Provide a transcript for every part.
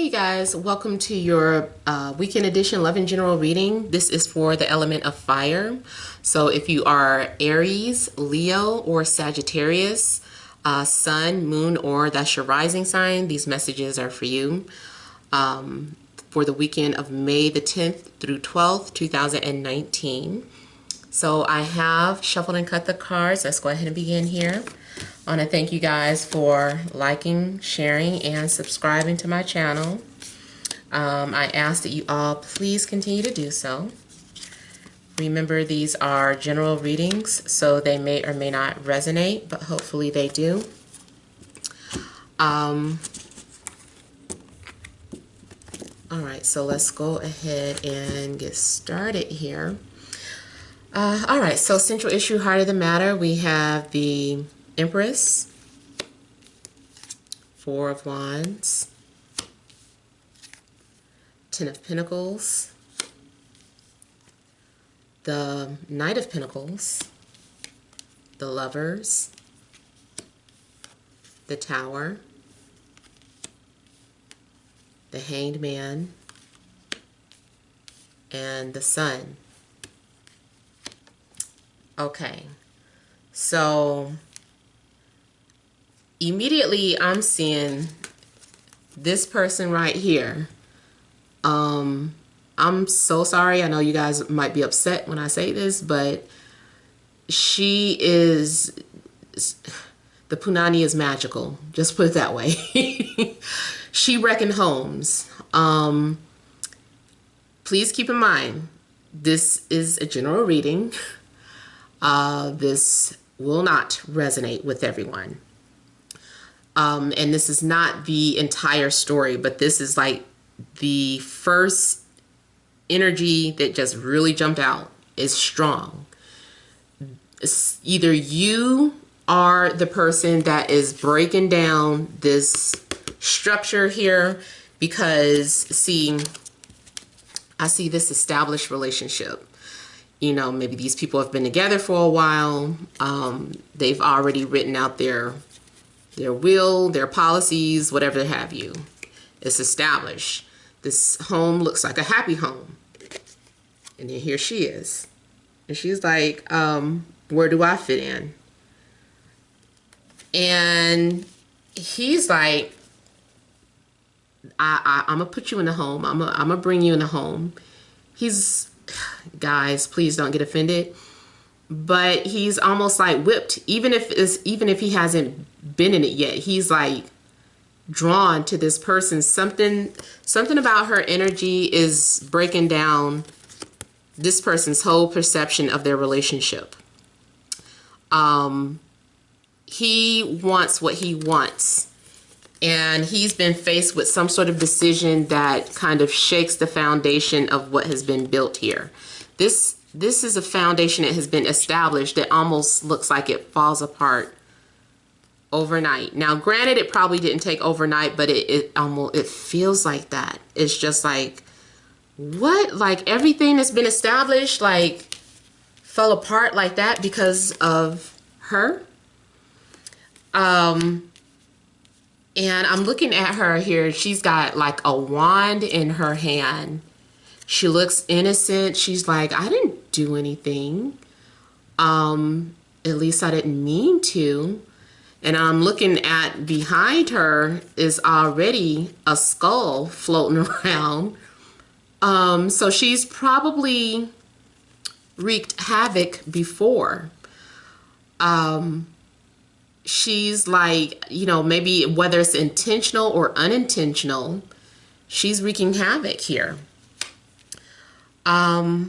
Hey you guys, welcome to your weekend edition Love and General reading. This is for the element of fire. So if you are Aries, Leo, or Sagittarius, Sun, Moon, or that's your rising sign, these messages are for you for the weekend of May the 10th through 12th, 2019. So I have shuffled and cut the cards. Let's go ahead and begin here. I want to thank you guys for liking, sharing, and subscribing to my channel. I ask that you all please continue to do so. Remember, these are general readings, so they may or may not resonate, but hopefully they do. All right, so let's go ahead and get started here. All right, so central issue, heart of the matter, we have the Empress, Four of Wands, Ten of Pentacles, the Knight of Pentacles, the Lovers, the Tower, the Hanged Man, and the Sun. Okay, so immediately I'm seeing this person right here. I'm so sorry. I know you guys might be upset when I say this, but she is, the Punani is magical. Just put it that way. She wrecking homes. Please keep in mind, this is a general reading. This will not resonate with everyone. And this is not the entire story, but this is like the first energy that just really jumped out is strong. It's either you are the person that is breaking down this structure here, because see, I see this established relationship. You know, maybe these people have been together for a while. They've already written out their will, their policies, whatever have you. It's established. This home looks like a happy home. And then here she is. And she's like, where do I fit in? And he's like, I'm going to put you in the home. I'm going to bring you in the home. He's, guys, please don't get offended. But he's almost like whipped, even if he hasn't been in it yet. He's like drawn to this person. Something about her energy is breaking down this person's whole perception of their relationship. He wants what he wants, and he's been faced with some sort of decision that kind of shakes the foundation of what has been built here. This is a foundation that has been established that almost looks like it falls apart overnight. Now, granted, it probably didn't take overnight, but it feels like that. It's just like, what? Like everything that's been established, like, fell apart like that because of her. And I'm looking at her here. She's got like a wand in her hand. She looks innocent. She's like, I didn't do anything. At least I didn't mean to. And I'm looking at behind her is already a skull floating around. So she's probably wreaked havoc before. She's like, you know, maybe whether it's intentional or unintentional, she's wreaking havoc here. I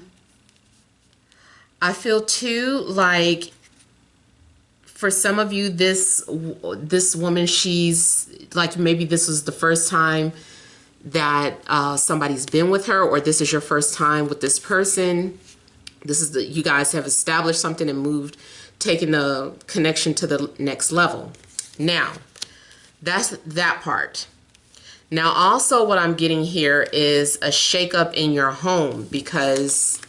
feel too like for some of you, this woman, she's like, maybe this was the first time that somebody's been with her, or this is your first time with this person. This is you guys have established something and taken the connection to the next level. Now, that's that part. Now, also what I'm getting here is a shakeup in your home, because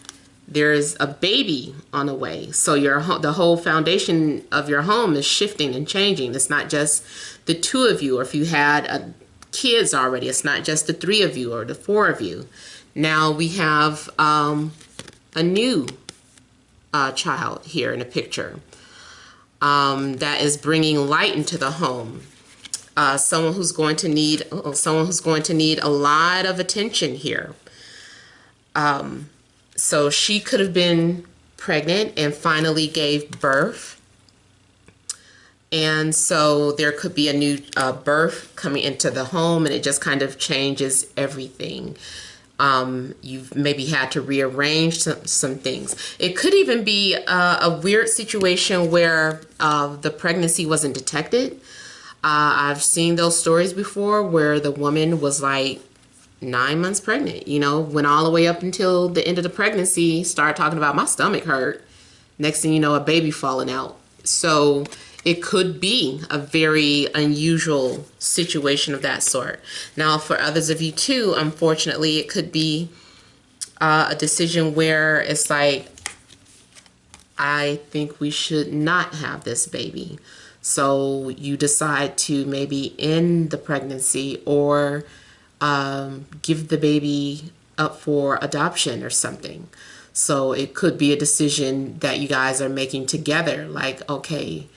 there's a baby on the way. So the whole foundation of your home is shifting and changing. It's not just the two of you, or if you had kids already. It's not just the 3 of you or the 4 of you. Now we have a new child here in the picture that is bringing light into the home. Someone who's going to need a lot of attention here. So she could have been pregnant and finally gave birth. And so there could be a new birth coming into the home, and it just kind of changes everything. You've maybe had to rearrange some things. It could even be a weird situation where the pregnancy wasn't detected. I've seen those stories before where the woman was like 9 months pregnant, you know, went all the way up until the end of the pregnancy, started talking about my stomach hurt. Next thing you know, a baby falling out. So it could be a very unusual situation of that sort. Now, for others of you too, unfortunately, it could be a decision where it's like, I think we should not have this baby. So you decide to maybe end the pregnancy or give the baby up for adoption or something. So it could be a decision that you guys are making together. Like, okay,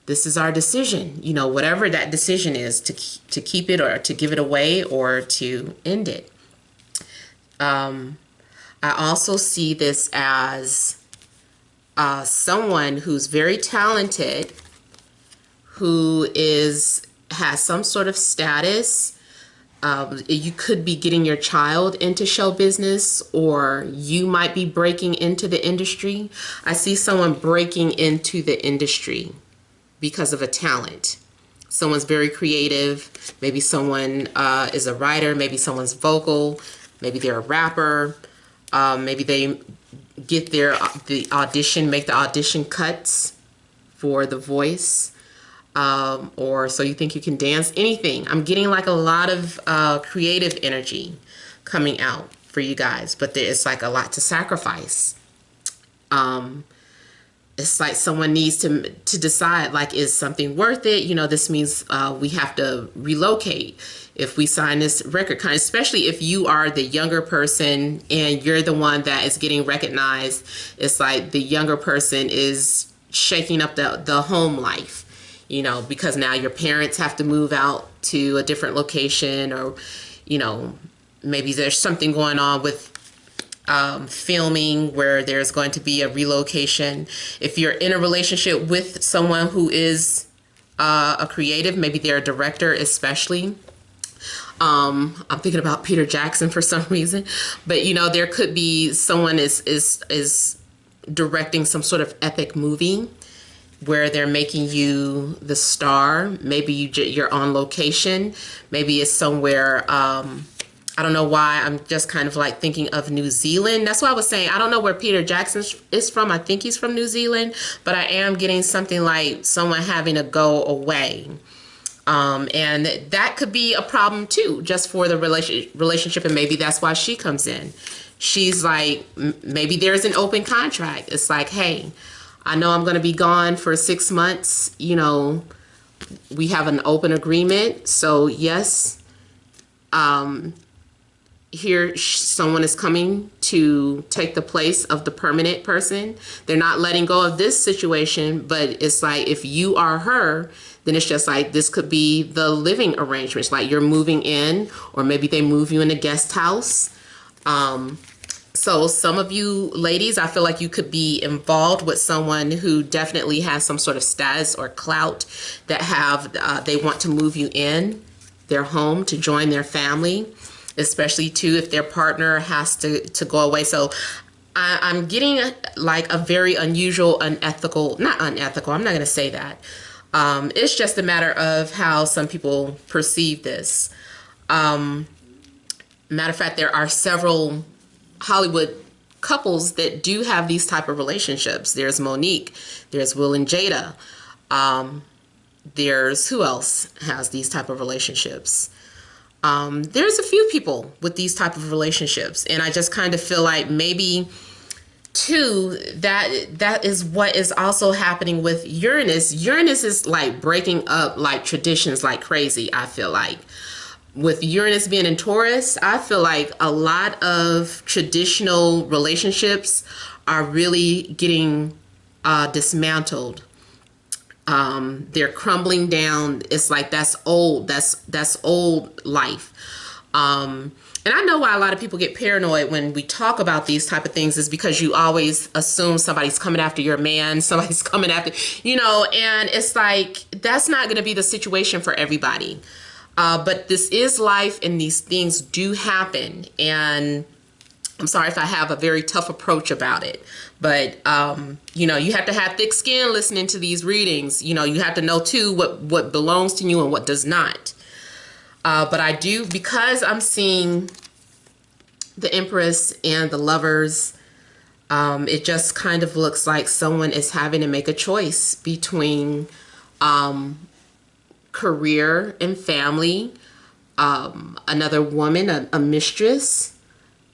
this is our decision. You know, whatever that decision is, to keep it or to give it away or to end it. I also see this as someone who's very talented, who has some sort of status. You could be getting your child into show business, or you might be breaking into the industry. I see someone breaking into the industry because of a talent. Someone's very creative. Maybe someone is a writer. Maybe someone's vocal. Maybe they're a rapper. Maybe they get the audition, make the audition cuts for The Voice. Or so you think you can dance, anything. I'm getting like a lot of creative energy coming out for you guys, but it's like a lot to sacrifice. It's like someone needs to decide, like, is something worth it? You know, this means we have to relocate if we sign this record kind, especially if you are the younger person and you're the one that is getting recognized. It's like the younger person is shaking up the home life. You know, because now your parents have to move out to a different location, or, you know, maybe there's something going on with filming where there's going to be a relocation. If you're in a relationship with someone who is a creative, maybe they're a director especially. I'm thinking about Peter Jackson for some reason, but, you know, there could be someone is directing some sort of epic movie where they're making you the star. Maybe you're on location. Maybe it's somewhere, I don't know why, I'm just kind of like thinking of New Zealand. That's why I was saying, I don't know where Peter Jackson is from. I think he's from New Zealand, but I am getting something like someone having to go away. And that could be a problem too, just for the relationship, and maybe that's why she comes in. She's like, maybe there's an open contract. It's like, hey, I know I'm going to be gone for 6 months. You know, we have an open agreement. So yes, here someone is coming to take the place of the permanent person. They're not letting go of this situation, but it's like, if you are her, then it's just like, this could be the living arrangements. Like, you're moving in, or maybe they move you in a guest house. So some of you ladies, I feel like you could be involved with someone who definitely has some sort of status or clout, that they want to move you in their home to join their family, especially too if their partner has to go away. So I'm getting like a very unusual, not unethical, I'm not going to say that. It's just a matter of how some people perceive this. Matter of fact, there are several Hollywood couples that do have these type of relationships. There's Monique, there's Will and Jada. There's, who else has these type of relationships? There's a few people with these type of relationships, and I just kind of feel like maybe too that is what is also happening with Uranus. Uranus is like breaking up like traditions like crazy, I feel like. with Uranus being in Taurus, I feel like a lot of traditional relationships are really getting dismantled. They're crumbling down. It's like that's old. That's old life. And I know why a lot of people get paranoid when we talk about these type of things is because you always assume somebody's coming after your man, somebody's coming after, and it's like, that's not going to be the situation for everybody. But this is life and these things do happen. And I'm sorry if I have a very tough approach about it, but, you have to have thick skin listening to these readings. You have to know too, what belongs to you and what does not. But I do, because I'm seeing the Empress and the Lovers, it just kind of looks like someone is having to make a choice between career and family, another woman, a mistress,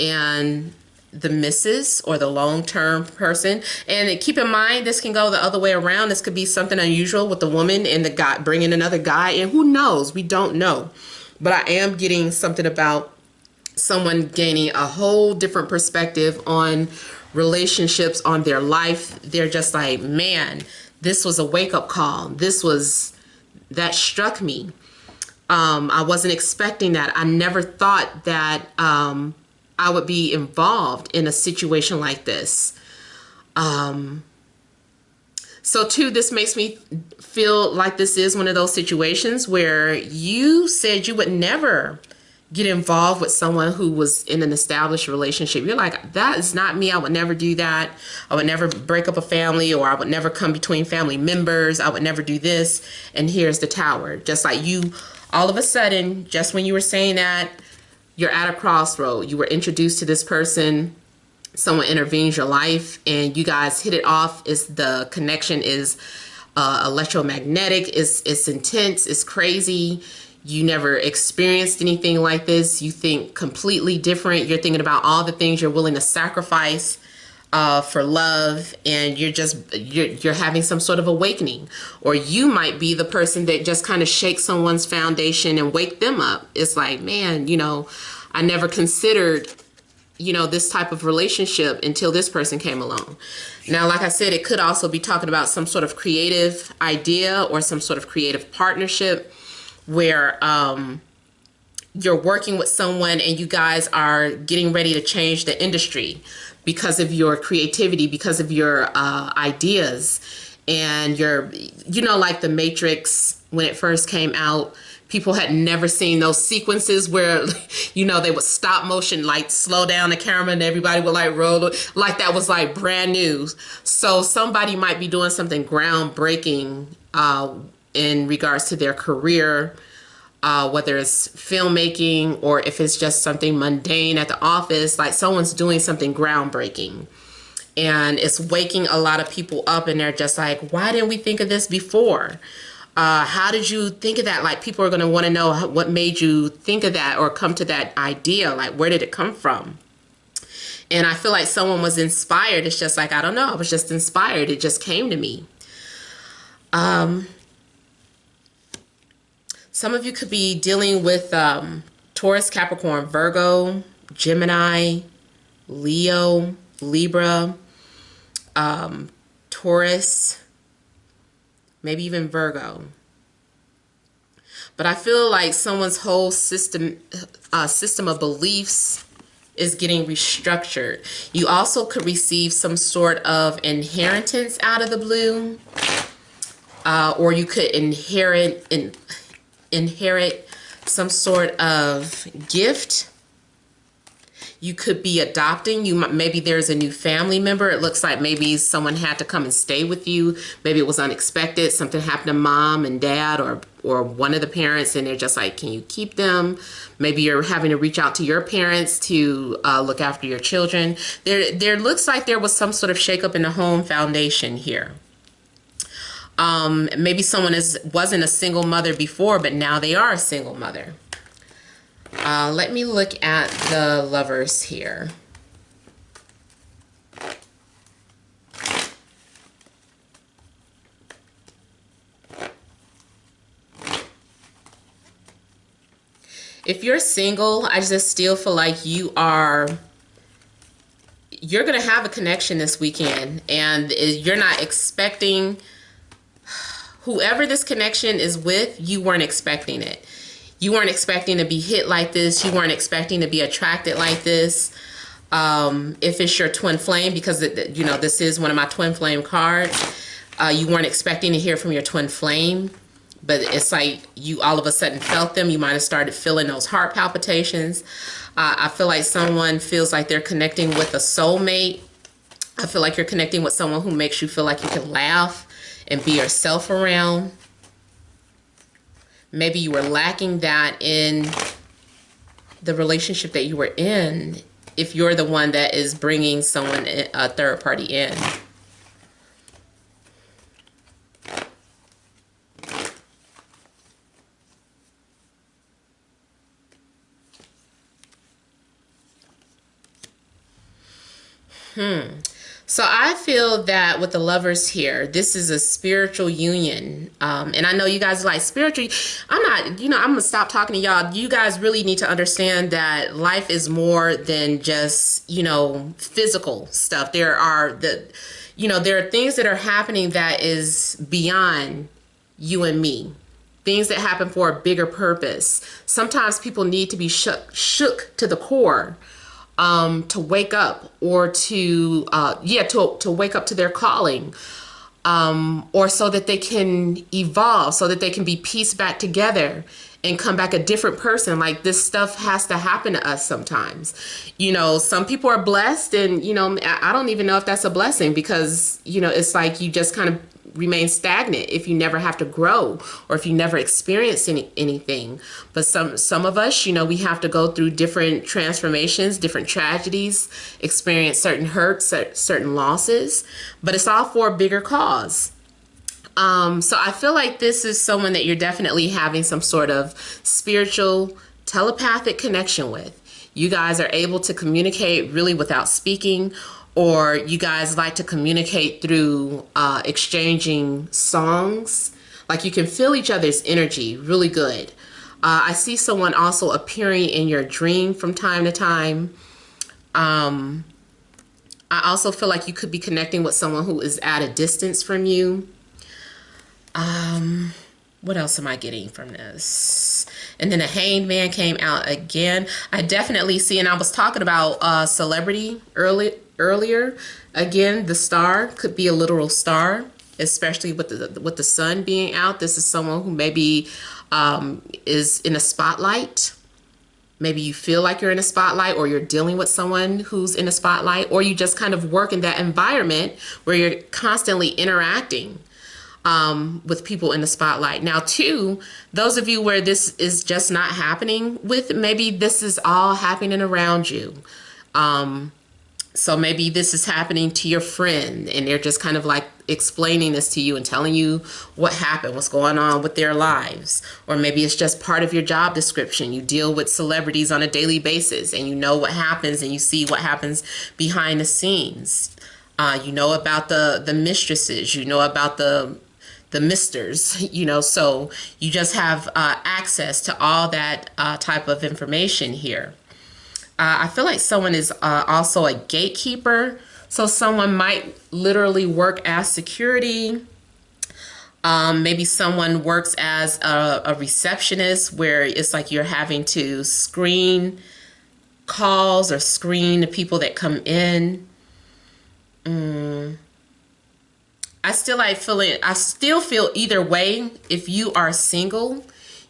and the missus or the long-term person. And keep in mind, this can go the other way around. This could be something unusual with the woman and the guy bringing another guy, and who knows? We don't know. But I am getting something about someone gaining a whole different perspective on relationships, on their life. They're just like, man, this was a wake-up call. That struck me. I wasn't expecting that. I never thought that I would be involved in a situation like this. So too, this makes me feel like this is one of those situations where you said you would never get involved with someone who was in an established relationship. You're like, that is not me. I would never do that. I would never break up a family, or I would never come between family members. I would never do this. And here's the Tower. Just like you, all of a sudden, just when you were saying that, you're at a crossroad. You were introduced to this person. Someone intervenes your life and you guys hit it off. The connection is electromagnetic. It's intense. It's crazy. You never experienced anything like this. You think completely different. You're thinking about all the things you're willing to sacrifice for love, and you're having some sort of awakening. Or you might be the person that just kind of shakes someone's foundation and wake them up. It's like, man, I never considered this type of relationship until this person came along. Now, like I said, it could also be talking about some sort of creative idea or some sort of creative partnership where you're working with someone and you guys are getting ready to change the industry because of your creativity, because of your ideas. And like the Matrix, when it first came out, people had never seen those sequences where, they would stop motion, like slow down the camera and everybody would like roll, like that was like brand new. So somebody might be doing something groundbreaking in regards to their career, whether it's filmmaking or if it's just something mundane at the office, like someone's doing something groundbreaking. And it's waking a lot of people up and they're just like, why didn't we think of this before? How did you think of that? Like, people are going to want to know what made you think of that or come to that idea. Like, where did it come from? And I feel like someone was inspired. It's just like, I don't know. I was just inspired. It just came to me. Some of you could be dealing with Taurus, Capricorn, Virgo, Gemini, Leo, Libra, Taurus, maybe even Virgo. But I feel like someone's whole system of beliefs is getting restructured. You also could receive some sort of inheritance out of the blue, or you could inherit some sort of gift. You could be adopting. Maybe there's a new family member. It looks like maybe someone had to come and stay with you. Maybe it was unexpected. Something happened to mom and dad or one of the parents, and they're just like, can you keep them? Maybe you're having to reach out to your parents to look after your children. There looks like there was some sort of shakeup in the home foundation here. Maybe someone wasn't a single mother before, but now they are a single mother. Let me look at the Lovers here. If you're single, I just still feel like you're going to have a connection this weekend, and you're not expecting whoever this connection is with, you weren't expecting it. You weren't expecting to be hit like this. You weren't expecting to be attracted like this. If it's your twin flame, because you know, this is one of my twin flame cards, you weren't expecting to hear from your twin flame, but it's like you all of a sudden felt them. You might have started feeling those heart palpitations. I feel like someone feels like they're connecting with a soulmate. I feel like you're connecting with someone who makes you feel like you can laugh and be yourself around. Maybe you were lacking that in the relationship that you were in, if you're the one that is bringing someone, a third party, in. So I feel that with the Lovers here, this is a spiritual union. And I know you guys are like, spiritual, I'm not, you know, I'm gonna stop talking to y'all. You guys really need to understand that life is more than just, you know, physical stuff. There are there are things that are happening that is beyond you and me. Things that happen for a bigger purpose. Sometimes people need to be shook to the core. To wake up, or to wake up to their calling, or so that they can evolve, so that they can be pieced back together and come back a different person. Like, this stuff has to happen to us sometimes. You know, some people are blessed, and, you know, I don't even know if that's a blessing, because, you know, it's like you just kind of remain stagnant if you never have to grow, or if you never experience anything. But some of us, you know, we have to go through different transformations, different tragedies, experience certain hurts, certain losses, but it's all for a bigger cause. So I feel like this is someone that you're definitely having some sort of spiritual telepathic connection with. You guys are able to communicate really without speaking, or you guys like to communicate through exchanging songs. Like, you can feel each other's energy really good. I see someone also appearing in your dream from time to time. I also feel like you could be connecting with someone who is at a distance from you. What else am I getting from this? And then the Hanged Man came out again. I definitely see, and I was talking about celebrity earlier. Again, the star could be a literal star, especially with the sun being out. This is someone who maybe is in a spotlight. Maybe you feel like you're in a spotlight, or you're dealing with someone who's in a spotlight, or you just kind of work in that environment where you're constantly interacting with people in the spotlight. Now, too, those of you where this is just not happening with, maybe this is all happening around you. So maybe this is happening to your friend, and they're just kind of like explaining this to you and telling you what happened, what's going on with their lives. Or maybe it's just part of your job description. You deal with celebrities on a daily basis, and you know what happens, and you see what happens behind the scenes. You know about the mistresses, you know about the misters, you know, so you just have access to all that type of information here. I feel like someone is also a gatekeeper. So someone might literally work as security. Maybe someone works as a receptionist, where it's like you're having to screen calls or screen the people that come in. I still feel either way. If you are single,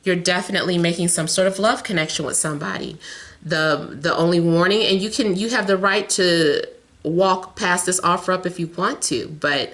you're definitely making some sort of love connection with somebody. The only warning, and you have the right to walk past this offer up if you want to, but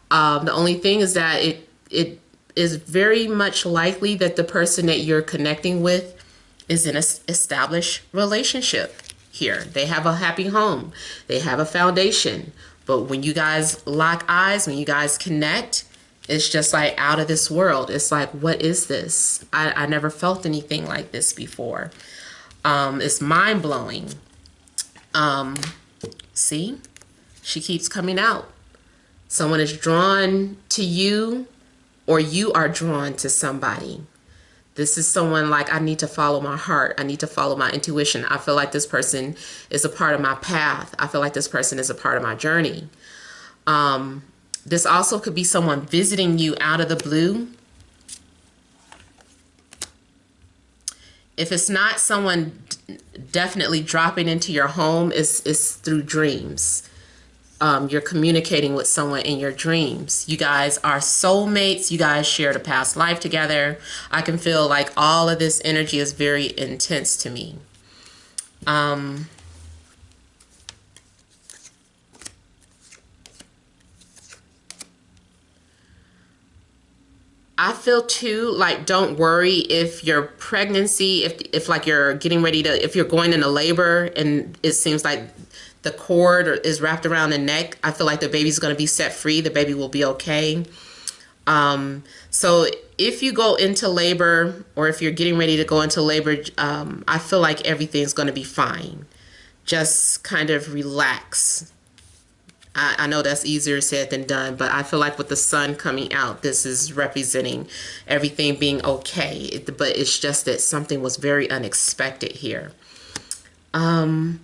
the only thing is that it is very much likely that the person that you're connecting with is in an established relationship here. They have a happy home, they have a foundation. But when you guys lock eyes, when you guys connect, it's just like out of this world. It's like, what is this? I never felt anything like this before. It's mind-blowing. See? She keeps coming out. Someone is drawn to you, or you are drawn to somebody. This is someone like, I need to follow my heart. I need to follow my intuition. I feel like this person is a part of my path. I feel like this person is a part of my journey. This also could be someone visiting you out of the blue. If it's not someone definitely dropping into your home, it's through dreams. You're communicating with someone in your dreams. You guys are soulmates. You guys shared a past life together. I can feel like all of this energy is very intense to me. I feel too like, don't worry if your pregnancy, if like you're getting ready to, if you're going into labor and it seems like the cord is wrapped around the neck, I feel like the baby's going to be set free. The baby will be okay. So if you go into labor, or if you're getting ready to go into labor, I feel like everything's going to be fine. Just kind of relax. I know that's easier said than done, but I feel like with the sun coming out, this is representing everything being okay. But it's just that something was very unexpected here. Don't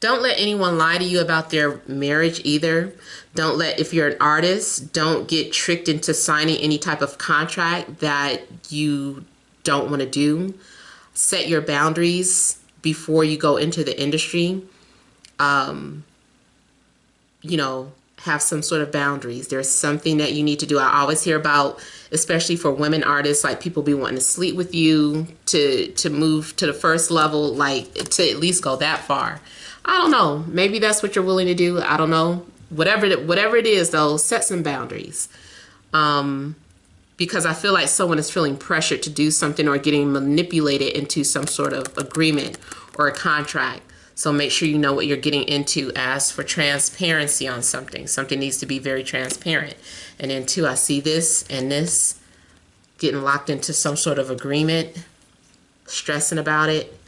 let anyone lie to you about their marriage either. Don't let, if you're an artist, don't get tricked into signing any type of contract that you don't want to do. Set your boundaries before you go into the industry. You know, have some sort of boundaries. There's something that you need to do. I always hear about, especially for women artists, like people be wanting to sleep with you to move to the first level, like to at least go that far. I don't know. Maybe that's what you're willing to do. I don't know. Whatever it is, though, set some boundaries. Because I feel like someone is feeling pressured to do something or getting manipulated into some sort of agreement or a contract. So make sure you know what you're getting into. Ask for transparency on something. Something needs to be very transparent. And then two, I see this and this getting locked into some sort of agreement, stressing about it.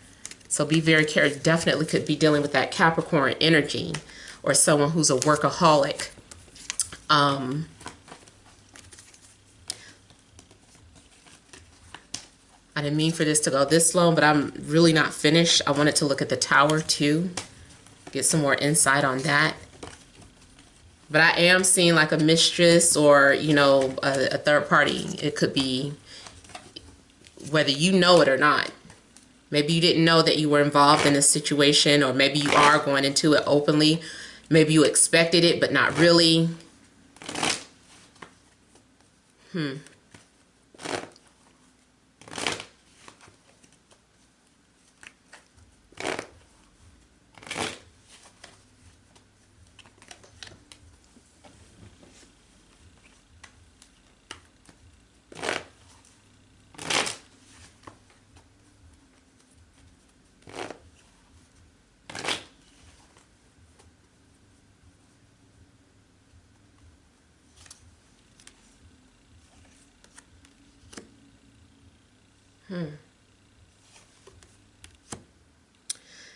So be very careful. Definitely could be dealing with that Capricorn energy or someone who's a workaholic. I didn't mean for this to go this long, but I'm really not finished. I wanted to look at the Tower too, get some more insight on that. But I am seeing like a mistress or, you know, a third party. It could be whether you know it or not. Maybe you didn't know that you were involved in this situation, or maybe you are going into it openly. Maybe you expected it, but not really.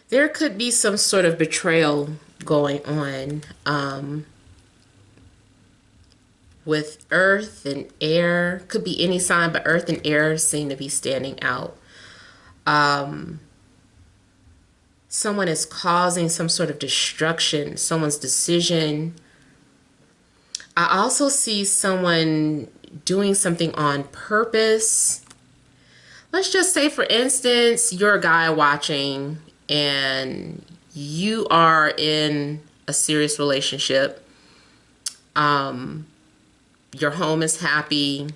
There could be some sort of betrayal going on with earth and air. Could be any sign, but earth and air seem to be standing out. Someone is causing some sort of destruction, someone's decision. I also see someone doing something on purpose. Let's just say, for instance, you're a guy watching and you are in a serious relationship. Your home is happy,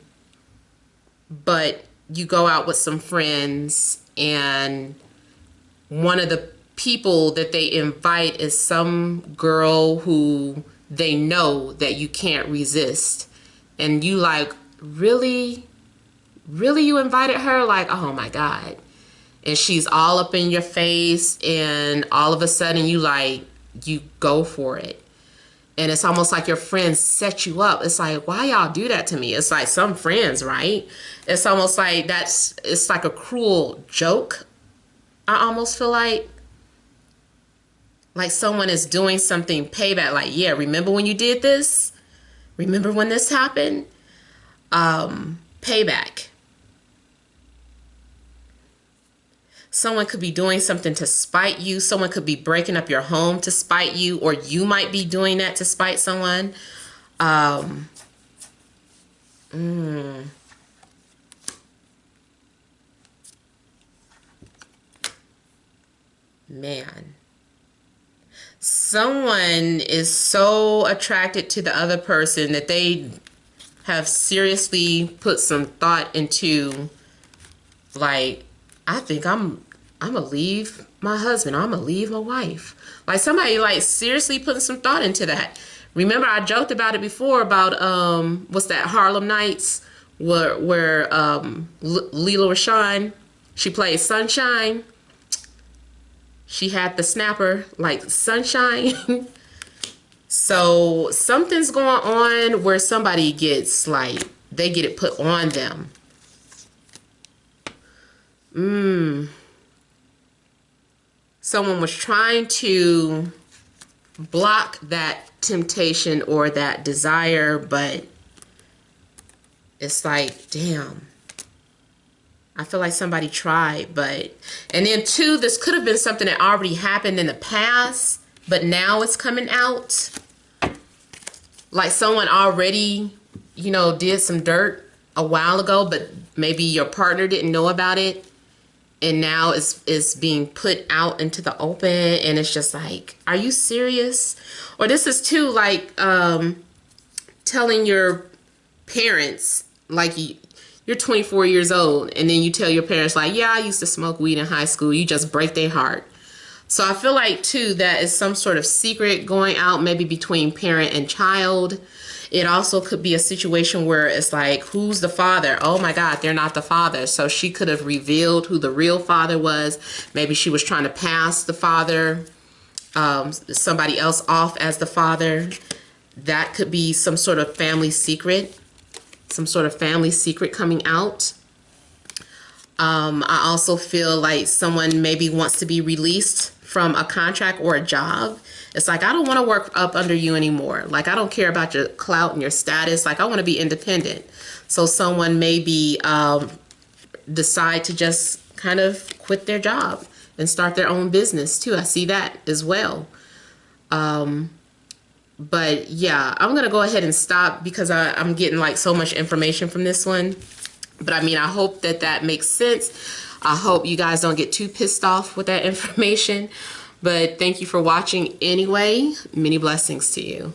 but you go out with some friends and one of the people that they invite is some girl who they know that you can't resist. And you like, really you invited her? Like, oh my God. And she's all up in your face, and all of a sudden you go for it. And it's almost like your friends set you up. It's like, why y'all do that to me? It's like some friends, right? It's almost like it's like a cruel joke. I almost feel like someone is doing something payback. Like, yeah, remember when you did this? Remember when this happened? Payback. Someone could be doing something to spite you. Someone could be breaking up your home to spite you, or you might be doing that to spite someone. Man. Someone is so attracted to the other person that they have seriously put some thought into, like, I think I'm gonna leave my husband, I'm gonna leave my wife. Like, somebody like seriously putting some thought into that. Remember, I joked about it before about what's that, Harlem Nights, where Leela Rashawn, she played Sunshine. She had the snapper like Sunshine. So something's going on where somebody gets like, they get it put on them. Someone was trying to block that temptation or that desire, but it's like, damn. I feel like somebody tried, but, and then two, this could have been something that already happened in the past, but now it's coming out. Like someone already, you know, did some dirt a while ago, but maybe your partner didn't know about it. And now it's being put out into the open, and it's just like, are you serious? Or this is too like telling your parents, like you're 24 years old, and then you tell your parents like, yeah, I used to smoke weed in high school. You just break their heart. So I feel like too that is some sort of secret going out, maybe between parent and child. It also could be a situation where it's like, who's the father? Oh my God, they're not the father. So she could have revealed who the real father was. Maybe she was trying to pass the father, somebody else off as the father. That could be some sort of family secret, coming out. I also feel like someone maybe wants to be released from a contract or a job. It's like, I don't want to work up under you anymore. Like, I don't care about your clout and your status. Like, I want to be independent. So someone maybe decide to just kind of quit their job and start their own business too. I see that as well. But yeah, I'm going to go ahead and stop because I'm getting like so much information from this one. But I mean, I hope that makes sense. I hope you guys don't get too pissed off with that information. But thank you for watching anyway. Many blessings to you.